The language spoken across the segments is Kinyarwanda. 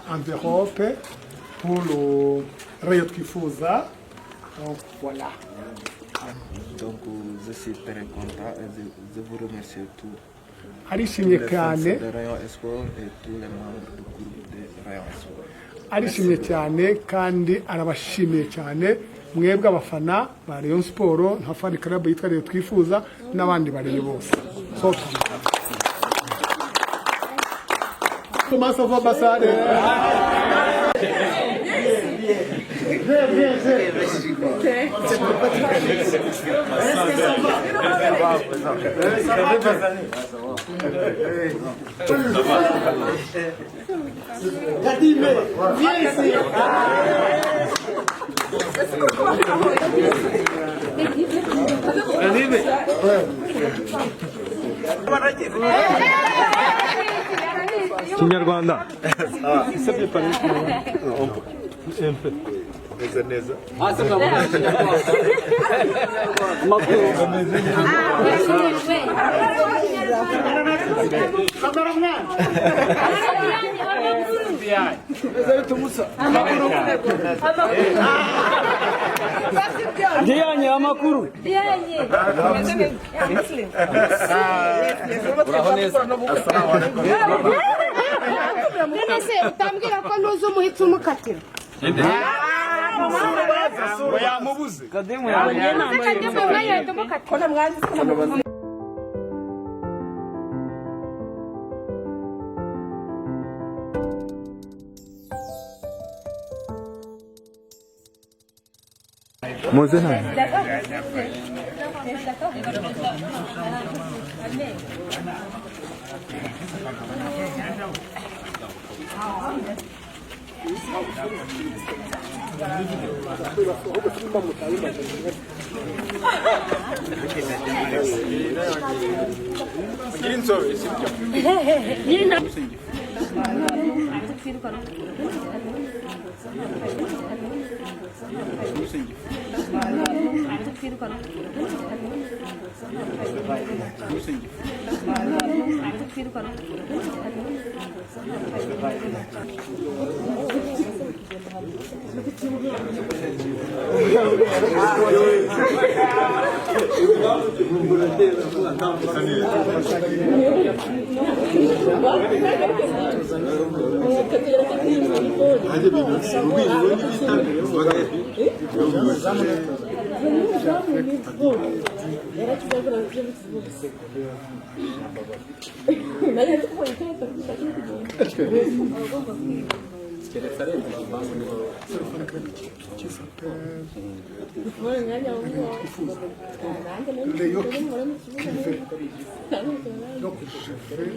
Enveloppe pour le Rayon Twifuza. Donc voilà. Donc je suis très content et je vous remercie tous. Arishimye Les fans cyane de Rayon Sport et tous les membres du groupe de Rayon Sport. arishimye cyane kandi arabashimiye cyane mwebwe abafana ba Rayon Sport nka fan club yitwa Rayon Twifuza n'abandi bari bose. So comment ça va Bassade? Kadime, viens ici. Kinyarwanda. Sabye pale. Un peu. Neza. Dianye amakuru. None se utambwira ko ntuzi umuhitsi umukatira Yamubuze. Kademu Muze nani? Donc je fais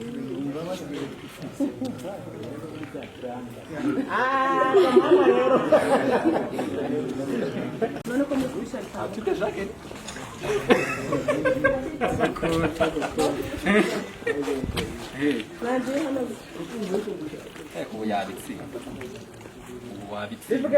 Ubu yabitsinda. Ubu wabitsinda.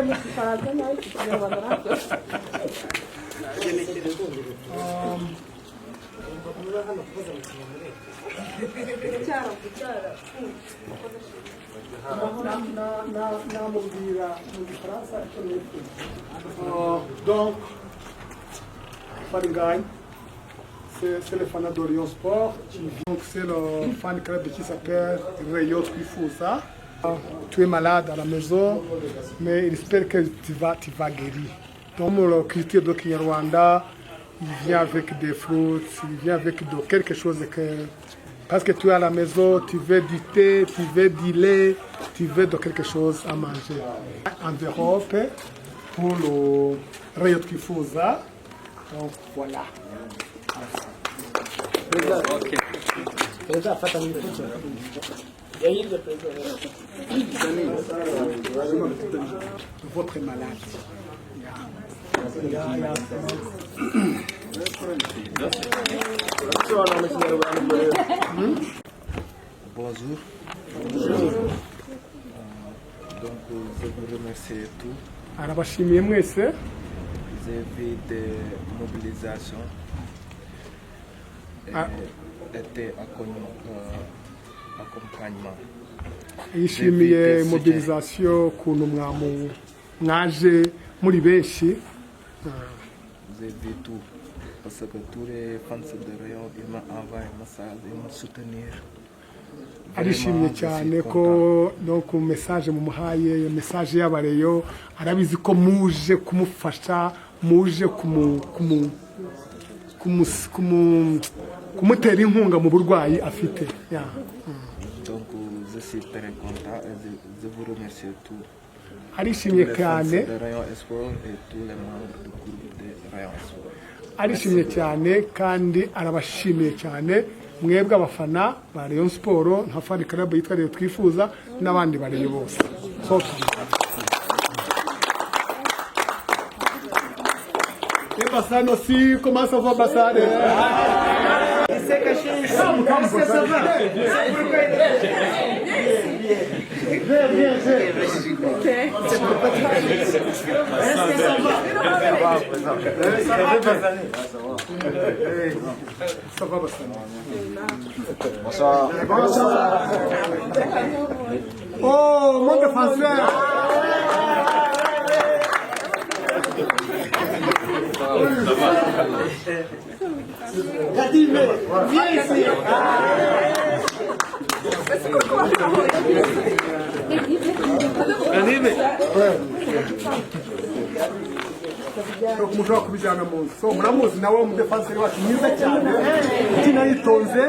Donc, Faringagne, c'est le fan de Rayon Sport. Donc, c'est le fan club qui s'appelle Rayon Twifuza. Tu es malade à la maison, mais j'espère que tu vas guérir. Donc, la culture de Kinyarwanda, il vient avec des fruits, il vient avec quelque chose que... Parce que tu es à la maison, tu veux du thé, tu veux du lait, tu veux de quelque chose à manger. Enveloppe pour le Rayon Twifuza. Donc voilà. Okay. Votre malade. bonjour. Donc, je vous remercie tous. arabashimiye mwese J'ai vu des mobilisations et des accompagnements. yishimiye mobilisation ukuntu mwaje muri benshi. J'ai vu tout. Parce que tous les fans de Rayon, ils m'ont envoyé un message, ils m'ont soutenir. arishimye cyane ko no ku message mumuhaye message y'abareyo arabizi ko muje kumufasha muje kumutera inkunga mu burwayi afite. Donc je suis très content et je vous remercie tous. arishimye cyane de Rayon Sport et tous les membres du groupe de Rayon Sport. arishimye cyane kandi arabashimiye cyane mwebwe abafana ba Rayon Sport nka fan club yitwa Rayon Twifuza n'abandi bareyo bose. Bassano si, comment ça va Bassane? Ça va Bassane? Bonsoir. Oh, mon défenseur! Kadime, viens ici. Kadime. Mushobora kubijyana mu nzu. So muramuzi nawe umudefanseri wacu mwiza cyane ukina yitonze.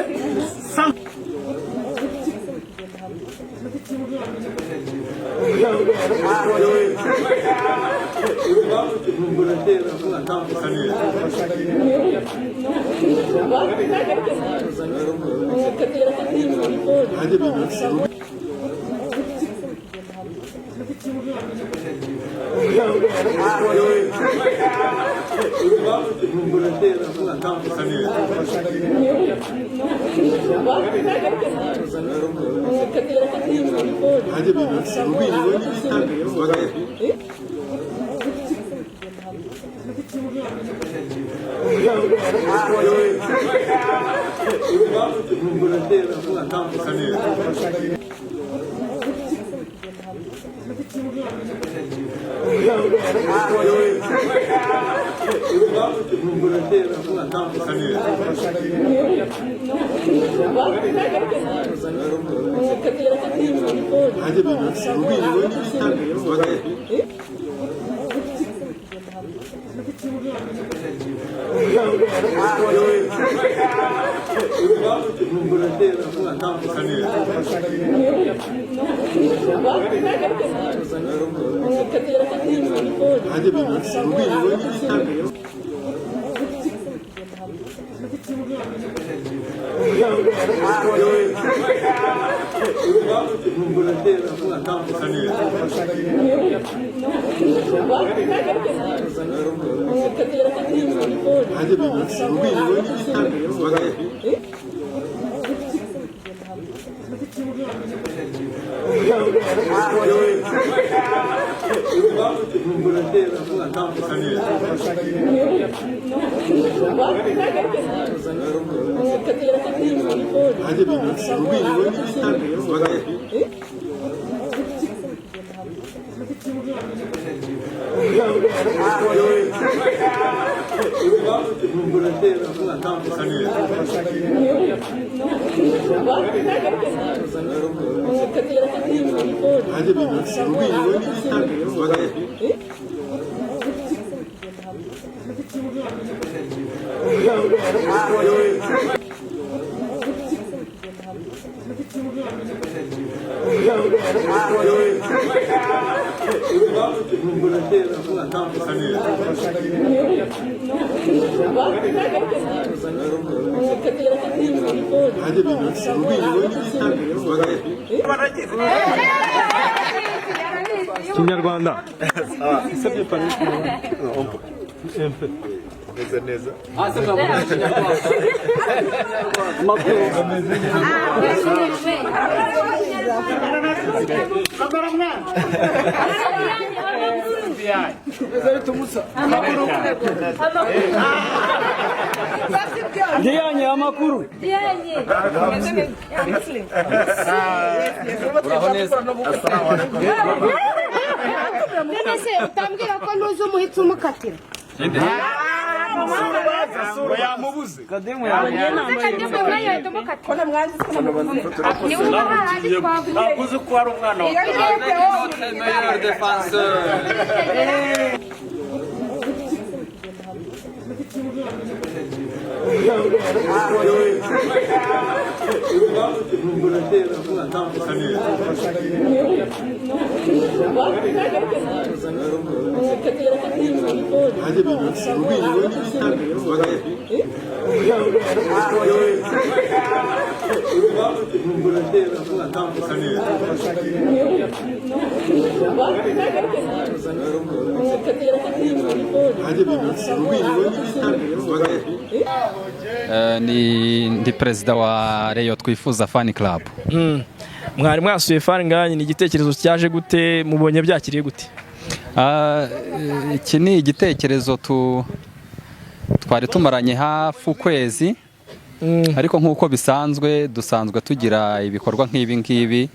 Kinyarwanda. Ça va. C'est bien parlé. Un peu. Dianye amakuru. None se utambwira ko nuzi umuhitsi umukatira Kademu ya. Akuze ko ari umwana wa. Notre meilleur défenseur. Ndi perezida wa Rayon Twifuza Fan Club. Mwari mwasuye fan nganye, ni igitekerezo cyaje gute, mubonye byakiriye gute? Iki ni igitekerezo twari tumaranye hafi ukwezi, ariko nk'uko bisanzwe dusanzwe tugira ibikorwa nk'ibi ngibi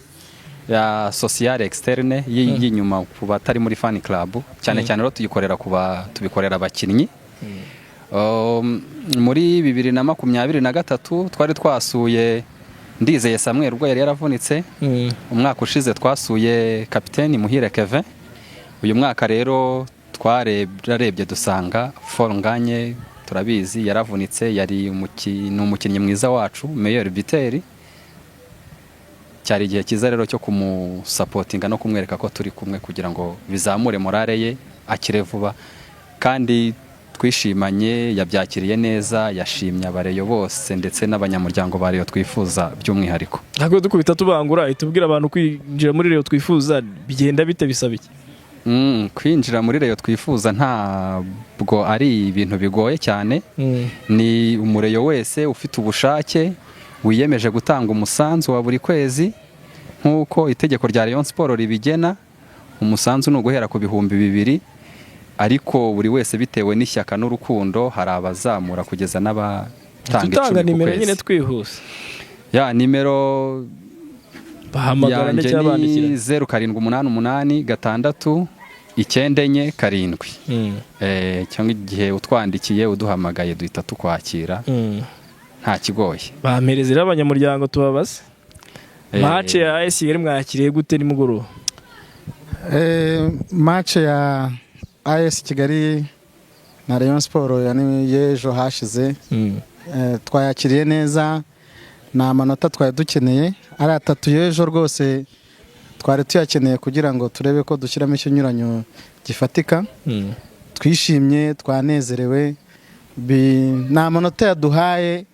ya social externe y'inyuma ku batari muri Fan Club, cyane cyane rero tubikorera abakinnyi. Muri 2023 twari twasuye Ndizeye Samuel ubwo yari yaravunitse. Umwaka ushize twasuye kapiteni Muhire Kevin. Uyu mwaka rero twarebye dusanga Nganye turabizi yaravunitse, yari umukinnyi mwiza wacu meilleur buteur. Cyari igihe cyiza rero cyo kumusapotinga no kumwereka ko turi kumwe kugira ngo bizamure morale ye akire vuba, kandi twishimanye, yabyakiriye neza, yashimye abareyo bose ndetse n'abanyamuryango ba Rayon Twifuza by'umwihariko. Ntabwo dukubita tubangura, itubwira abantu kwinjira muri Rayon Twifuza bigenda bite, bisaba iki? Kwinjira muri Rayon Twifuza ntabwo ari ibintu bigoye cyane. Ni umureyo wese ufite ubushake wiyemeje gutanga umusanzu wa buri kwezi nk'uko itegeko rya Rayon Sport ribigena. Umusanzu ni uguhera ku 2,000, ariko buri wese bitewe n'ishyaka n'urukundo hari abazamura kugeza n'abatanga 10 tutanga nimero nyine twihuse. Ya nimero bahamagara ndetse abandikira 0788 694 cyangwa igihe utwandikiye uduhamagaye duhita tukwakira. Nta kigoye. Bampereza rero abanyamuryango tubabaze. Match ya AS Kigali mwakiriye gute nimugoroba? Match ya AS Kigali na Rayon Sport yejo hashize twayakiriye neza, na amanota twari dukeneye ari 3 yejo rwose twari tuyakeneye kugira ngo turebe ko dushyiramo ikinyuranyo gifatika. Twishimye, twanezerewe, na amanota yaduhaye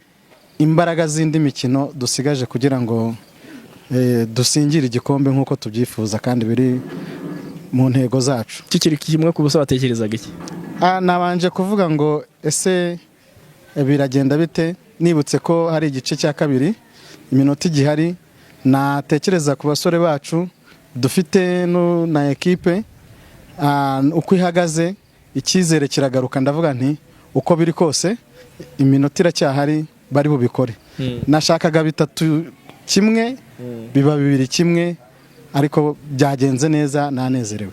imbaraga zindi mikino dusigaje kugira ngo dusingire igikombe nk'uko tubyifuza kandi biri mu ntego zacu. Kikiri kimwe ku busa batekerezaga iki? Nabanje kuvuga ngo ese biragenda bite, nibutse ko hari igice cya kabiri iminota igihari, natekereza ku basore bacu dufite na ekipe uko ihagaze, icyizere kiragaruka. Ndavuga nti uko biri kose iminota iracyahari, bari bubikore. Nashakaga 3-1 biba 2-1, ariko byagenze neza, nanezerewe.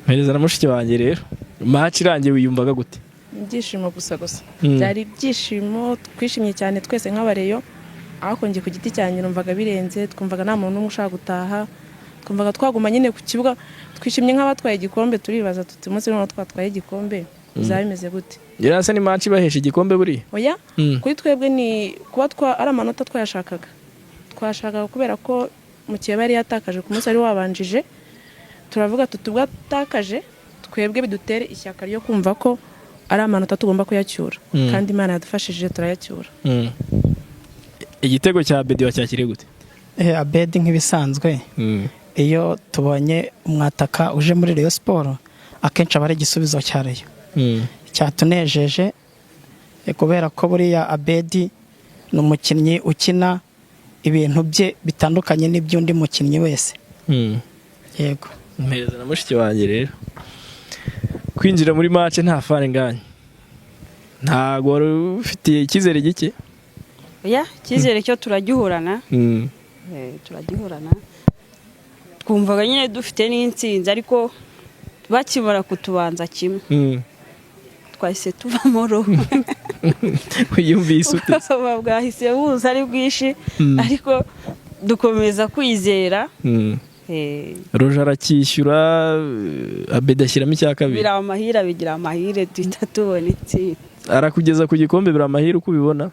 Mpereza na mushiki wanjye rero, match irangiye wiyumvaga gute? Ibyishimo gusa. Byari ibyishimo, twishimye cyane twese nk'abareyo, ariko ngiye ku giti cyanjye numvaga birenze, twumvaga nta muntu ushaka gutaha, twumvaga twaguma nyine ku kibuga, twishimye nk'abatwaye igikombe, turibaza tuti umunsi n'uwo twatwaye igikombe uzabimeze gute. Yarase ni match bahesha igikombe buri? Oya, kuri twebwe ni kuba ari amanota twashakaga kubera ko mu kiye bari yatakaje ku munsi ari wabanjije, turavuga tutubwa tutakaje twebwe bidutere ishyaka ryo kumva ko ari amanota tugomba kuyacyura, kandi Imana yadufashije turayacyura. Igitego cya Abedi wacyakiriye gute? Abedi nk'ibisanzwe iyo tubonye umwataka uje muri Rayon Sport akenshi aba ari igisubizo cya Rayon. cyatunejeje kubera ko buriya Abedi ni umukinnyi ukina ibintu bye bitandukanye n'iby'undi mukinnyi wese. Yego. Meza na mushiki wanjye rero. Kwinjira muri match nta fani nganye. Ntago wari ufite icyizere gike? Oya, icyizere cyo turagihurana. Turagihurana. Twumvaga nyine dufite n'intsinzi ariko bakimara kutubanza kimwe. Twahise tuvamo roho. Uyumvise ute? Bwahise buza ari bwishi ariko dukomeza kwizera. Roje arakishyura, Abedi ashyiramo icya kabiri. Bira amahira bigira amahire duhita tubona intsinzi. Arakugeza ku gikombe bira amahire uko ubibona?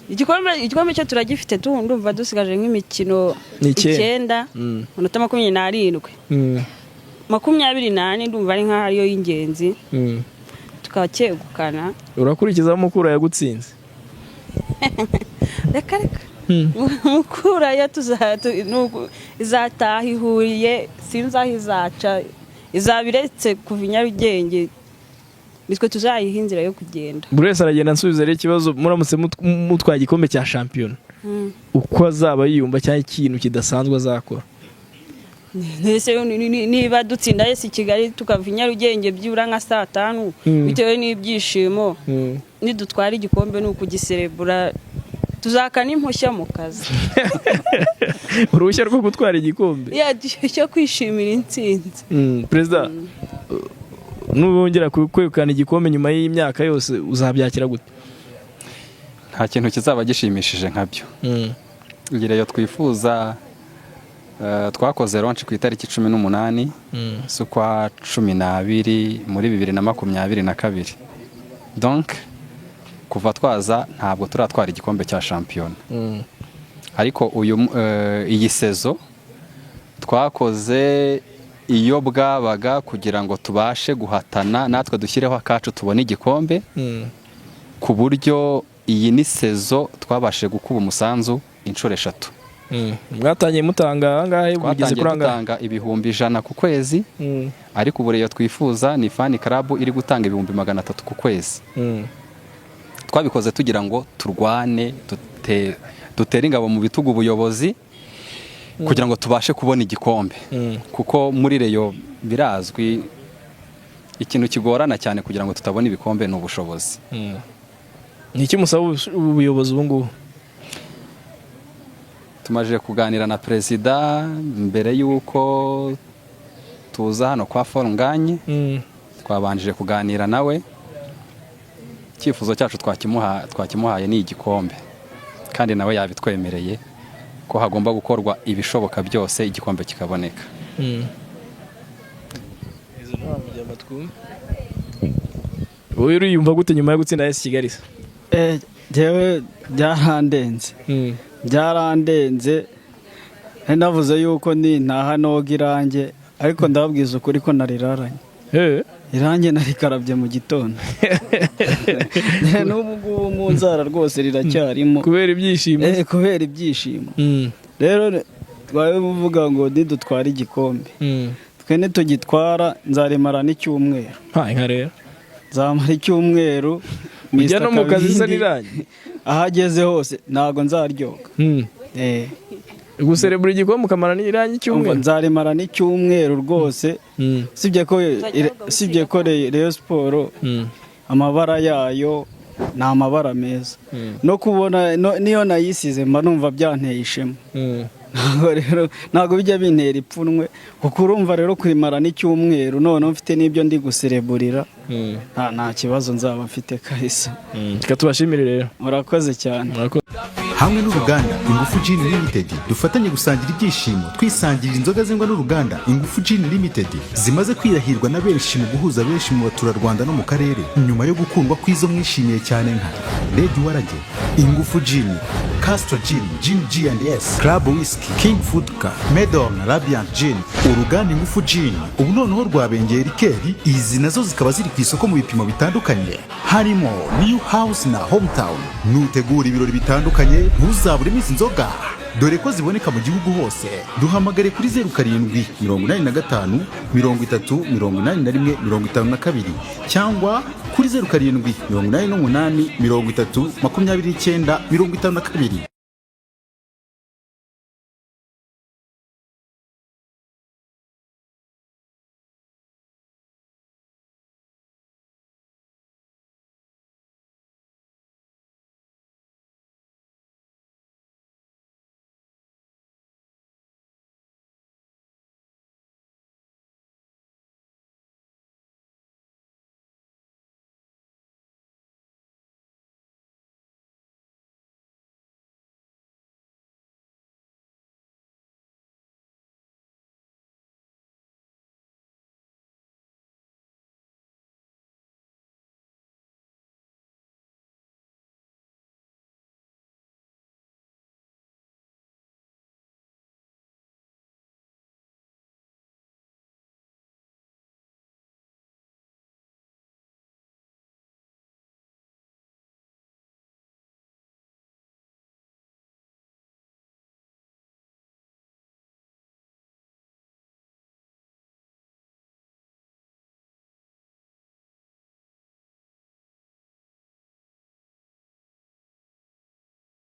Igikombe cyo turagifite ndumva dusigaje nk'imikino 9 munota 27. 28 ndumva ari nka hariyo y'ingenzi. Tukakegukana. Urakurikiza mukura yagutsinze? Reka mukura ya izataha ihuriye sinzi aho izaca izabiretse kuva i Nyarugenge nitwe tuzayiha inzira yo kugenda. Buri wese aragenda ansubiza rero ikibazo muramutse mutwaye igikombe cya shampiyona uko azaba yiyumva cyangwa ikintu kidasanzwe azakora. Niba dutsinda yesi Kigali tukava i Nyarugenge byibura nka saa 5 bitewe n'ibyishimo nidutwara igikombe ni ukugiserebura tuzakana impushya mu kazi. Uruhushya rwo gutwara igikombe cyo kwishimira intsinzi. Perezida nubongera kwegukana igikombe nyuma y'imyaka yose uzabyakira gute? Nta kintu kizaba gishimishije nkabyo. Ngireyo twifuza twakoze launch ku itariki 18 z'ukwa 12 muri 2022. Donc kuva twaza ntabwo turatwara igikombe cya shampiyona. Ariko iyi sezo twakoze iyo bwabaga kugira ngo tubashe guhatana natwe dushyireho akacu tubone igikombe ku buryo iyi ni sezo twabashe gukuba umusanzu inshuro 3. Mwatangiye mutanga angahe bugeze kuranga? Twatangiye ibihumbi 100 ku kwezi. Ariko ubu rero twifuza ni fan club iri gutanga ibihumbi 300 ku kwezi. Twabikoze tugira ngo turwane dutere ingabo mu bitugu ubuyobozi kugira ngo tubashe kubona igikombe. Kuko muri reyo birazwi ikintu kigorana cyane kugira ngo tutabone ibikombe n'ubushobozi. Niki musaba ubuyobozi ubu ngubu? Tumaje kuganira na perezida mbere yuko tuza hano kwa Forunganye. Twabanjije kuganira nawe. Icyifuzo cyacu twakimuhaye ni igikombe kandi nawe yabitwemereye ko hagomba gukorwa ibishoboka byose igikombe kikaboneka. Wowe uriyumva gute nyuma yo gutsinda AS Kigali? Jewe byarandenze navuze yuko ni ntaha noga irange ariko ndababwiza ukuri ko nariraranye. Irange narikarabye mu gitondo. N'ubu ngubu mu nzara rwose riracyarimo kubera ibyishimo. Kubera ibyishimo. Rero twaye buvuga ngo dutwara igikombe. Twe nitugitwara nzaremara n'icyumweru. Nka rero nzamara icyumweru Mr. no mu kazi saniranye ahageze hose ntago nzaryoka. Guserebura igikombe ukamara n'iranye icyumweru? Nzaremara n'icyumweru rwose. Sibye ko Rayon Sport amabara yayo ni amabara meza. No kubona niyo nayisize mba numva byanteye ishema. Ntago bijya bintera ipfunwe kuko urumva rero kwimara n'icyumweru none mfite n'ibyo ndi gusereburira nta kibazo nzaba mfite kahisa. Tubashimire rero. Murakoze cyane. Hamwe n'uruganda Ingufu Gin Limited dufatanye gusangira ibyishimo twisangirira inzoga zengwa n'uruganda Ingufu Gin Limited zimaze kwirahirwa na benshi mu guhuza benshi mu baturarwanda no mu karere nyuma yo gukundwa kwizo mwishimiye cyane nka Lady Warage, Ingufu Gin, Castro Gin, Gin G&S, Club Whisky, King Foodka, Medon, Radiant Gin. Uruganda Ingufu Gin ubu noneho rwabengera ikeri, izi nazo zikaba ziri ku isoko mu bipimo bitandukanye harimo New House na Hometown. Nutegura ibirori bitandukanye ntuzabure izi nzoga dore ko ziboneka mu gihugu hose. Duhamagare kuri 0785 30 81 52 cyangwa kuri 0788 30 29 52.